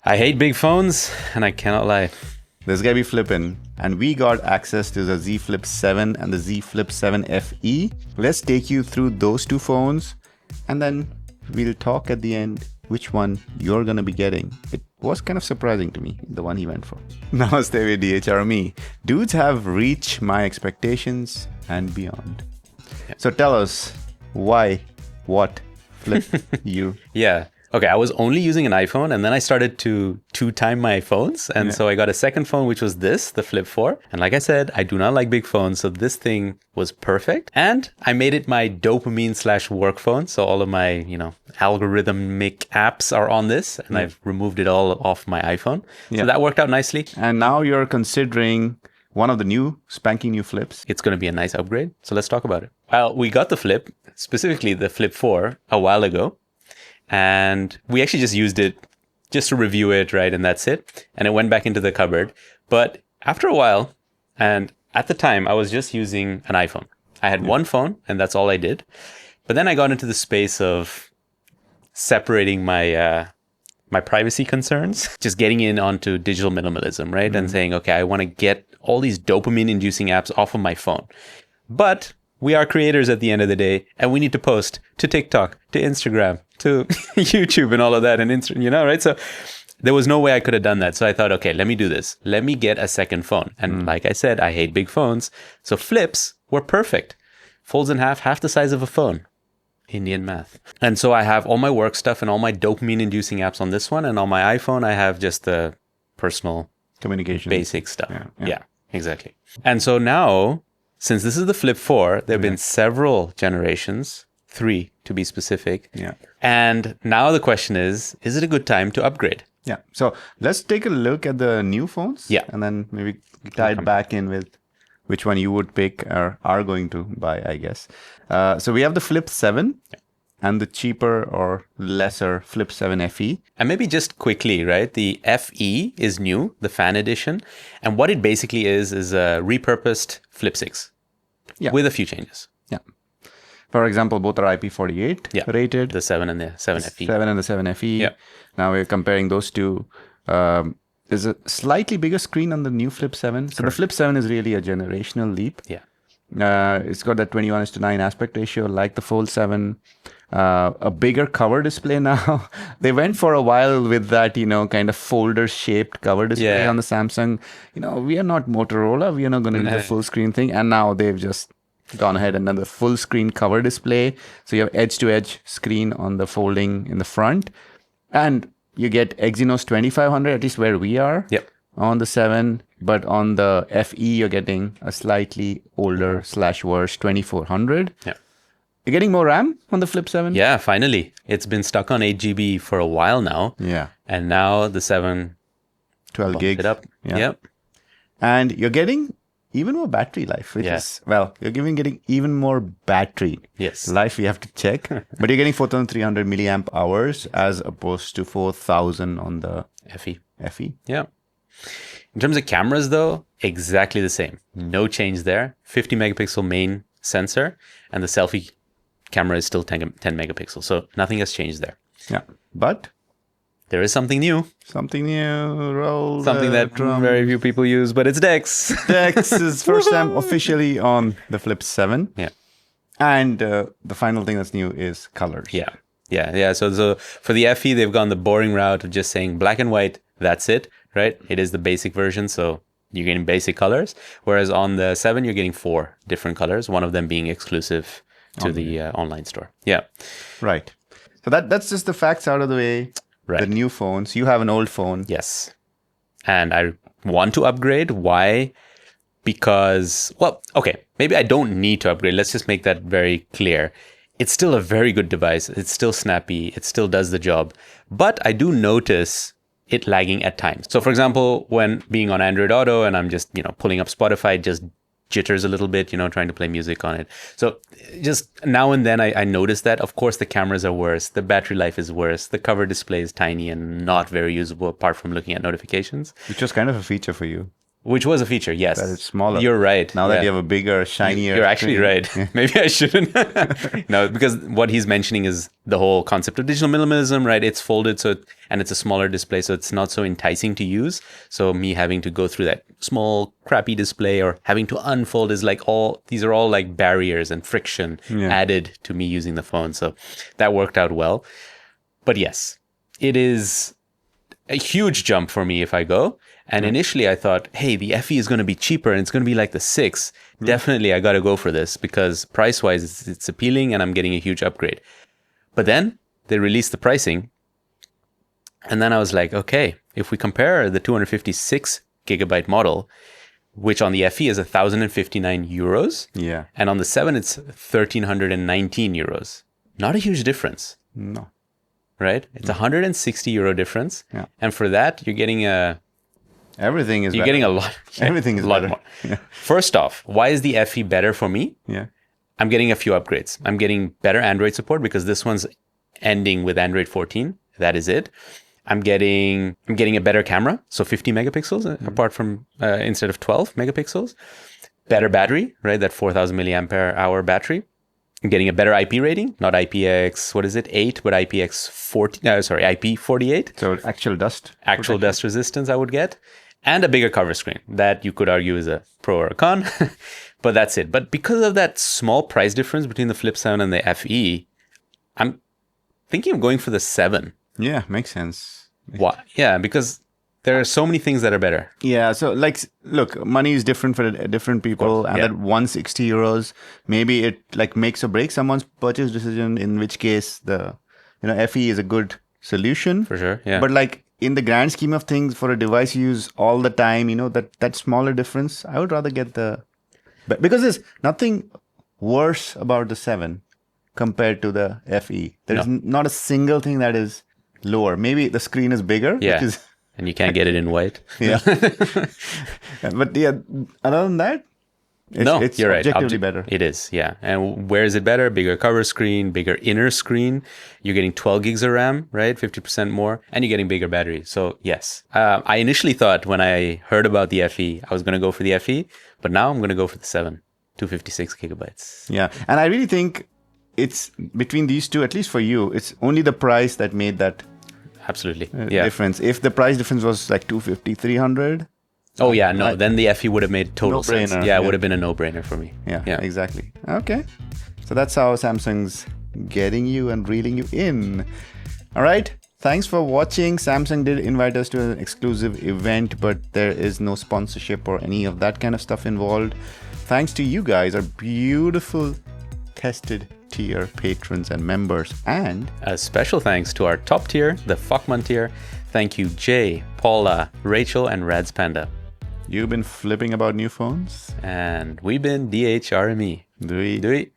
I hate big phones, and I cannot lie. This guy be flipping, and we got access to the Z Flip 7 and the Z Flip 7 FE. Let's take you through those two phones, and then we'll talk at the end which one you're gonna be getting. It was kind of surprising to me, the one he went for. Namaste with DHRME. Dudes have reached my expectations and beyond. Yeah. So tell us why, what flipped you? Yeah. Okay, I was only using an iPhone, and then I started to two-time my phones. And so I got a second phone, which was this, the Flip 4. And like I said, I do not like big phones. So this thing was perfect. And I made it my dopamine/work phone. So all of my, algorithmic apps are on this. And I've removed it all off my iPhone. So that worked out nicely. And now you're considering one of the new spanking new flips. It's going to be a nice upgrade. So let's talk about it. Well, we got the Flip, specifically the Flip 4, a while ago. And we actually just used it just to review it, right? And that's it. And it went back into the cupboard. But after a while, and at the time, I was just using an iPhone. I had one phone, and that's all I did. But then I got into the space of separating my my privacy concerns, just getting in onto digital minimalism, right? And saying, okay, I want to get all these dopamine-inducing apps off of my phone. But we are creators at the end of the day, and we need to post to TikTok, to Instagram, to YouTube and all of that, and right? So there was no way I could have done that. So I thought, okay, let me do this. Let me get a second phone. And like I said, I hate big phones. So flips were perfect. Folds in half the size of a phone. Indian math. And so I have all my work stuff and all my dopamine-inducing apps on this one. And on my iPhone, I have just the personal Communication. basic stuff. Yeah, exactly. And so now, since this is the Flip 4, there have been several generations, 3 to be specific. Yeah. And now the question is it a good time to upgrade? Yeah. So let's take a look at the new phones. Yeah. And then maybe tie it back in with which one you would pick or are going to buy, I guess. So we have the Flip 7 and the cheaper or lesser Flip 7 FE. And maybe just quickly, right? The FE is new, the fan edition. And what it basically is a repurposed Flip 6 with a few changes. Yeah. For example, both are IP48 rated. The 7 and the 7 FE. 7 and the 7 FE. Yeah. Now we're comparing those two. There's a slightly bigger screen on the new Flip 7. So the Flip 7 is really a generational leap. Yeah. It's got that 21:9 aspect ratio, like the Fold 7. A bigger cover display now. They went for a while with that, kind of folder-shaped cover display on the Samsung. We are not Motorola. We are not going to do the full screen thing. And now they've just gone ahead and done the full screen cover display. So you have edge-to-edge screen on the folding in the front. And you get Exynos 2500, at least where we are on the 7. But on the FE, you're getting a slightly older / worse 2400. Yeah. You're getting more RAM on the Flip 7? Yeah, finally. It's been stuck on 8 GB for a while now. Yeah. And now the 7 12 gigs. It up. Yeah. Yep. And you're getting even more battery life, which is, you're getting even more battery life, we have to check. But you're getting 4,300 milliamp hours as opposed to 4,000 on the FE. Yeah. In terms of cameras, though, exactly the same. No change there. 50 megapixel main sensor, and the selfie camera is still 10 megapixels. So nothing has changed there. Yeah. But there is something new. Something new. Roll something that very few people use, but it's DeX. DeX is first time officially on the Flip 7. Yeah. And the final thing that's new is colors. Yeah. So for the FE, they've gone the boring route of just saying black and white. That's it, right? It is the basic version. So you're getting basic colors. Whereas on the 7, you're getting 4 different colors, one of them being exclusive to the online store. Yeah. Right. So that's just the facts out of the way. Right. The new phones. You have an old phone. Yes. And I want to upgrade. Why? Because, maybe I don't need to upgrade. Let's just make that very clear. It's still a very good device. It's still snappy. It still does the job. But I do notice it lagging at times. So for example, when being on Android Auto and I'm just, pulling up Spotify, it just jitters a little bit, trying to play music on it. So just now and then I notice that. Of course, the cameras are worse. The battery life is worse. The cover display is tiny and not very usable apart from looking at notifications. Which was kind of a feature for you. Which was a feature, yes. That it's smaller. You're right. Now that you have a bigger, shinier. You're actually right. Maybe I shouldn't. No, because what he's mentioning is the whole concept of digital minimalism, right? It's folded, and it's a smaller display, so it's not so enticing to use. So me having to go through that small, crappy display or having to unfold is like these are all like barriers and friction added to me using the phone. So that worked out well. But yes, it is a huge jump for me if I go. And initially I thought, hey, the FE is going to be cheaper and it's going to be like the 6. Definitely I got to go for this because price-wise it's appealing and I'm getting a huge upgrade. But then they released the pricing. And then I was like, okay, if we compare the 256 gigabyte model, which on the FE is 1,059 euros. Yeah. And on the 7, it's 1,319 euros. Not a huge difference. No. Right? It's €160 difference. Yeah. And for that, you're getting Everything is You're getting a lot. Everything is a lot better. more. Yeah. First off, why is the FE better for me? Yeah. I'm getting a few upgrades. I'm getting better Android support because this one's ending with Android 14. That is it. I'm getting a better camera, so 50 megapixels apart from instead of 12 megapixels. Better battery, right? That 4,000 milliampere hour battery. I'm getting a better IP rating, not IPX, 8, but IP48. So actual dust Resistance I would get. And a bigger cover screen that you could argue is a pro or a con, but that's it. But because of that small price difference between the Flip 7 and the FE, I'm thinking of going for the 7. Yeah, makes sense. Why? Yeah, because there are so many things that are better. Yeah, so like, look, money is different for different people, and that 160 euros, maybe it like makes or breaks someone's purchase decision. In which case, the FE is a good solution For sure, yeah. But like in the grand scheme of things, for a device you use all the time, that smaller difference, I would rather get because there's nothing worse about the 7 compared to the FE. There's not a single thing that is lower. Maybe the screen is bigger, and you can't get it in white. Yeah. But yeah, other than that, it's you're right. objectively better. It is, yeah. And where is it better? Bigger cover screen, bigger inner screen. You're getting 12 gigs of RAM, right? 50% more. And you're getting bigger battery. So yes. I initially thought when I heard about the FE, I was going to go for the FE. But now I'm going to go for the 7, 256 gigabytes. Yeah. And I really think it's between these two, at least for you, it's only the price that made that absolutely difference. If the price difference was like 250, 300. Oh yeah, no. Then the FE would have made total sense. Yeah, it would have been a no-brainer for me. Yeah, exactly. Okay, so that's how Samsung's getting you and reeling you in. All right. Thanks for watching. Samsung did invite us to an exclusive event, but there is no sponsorship or any of that kind of stuff involved. Thanks to you guys, our beautiful tested tier patrons and members, and a special thanks to our top tier, the Fokman tier. Thank you, Jay, Paula, Rachel, and Rads Panda. You've been flipping about new phones, and we've been DHRME. Do we?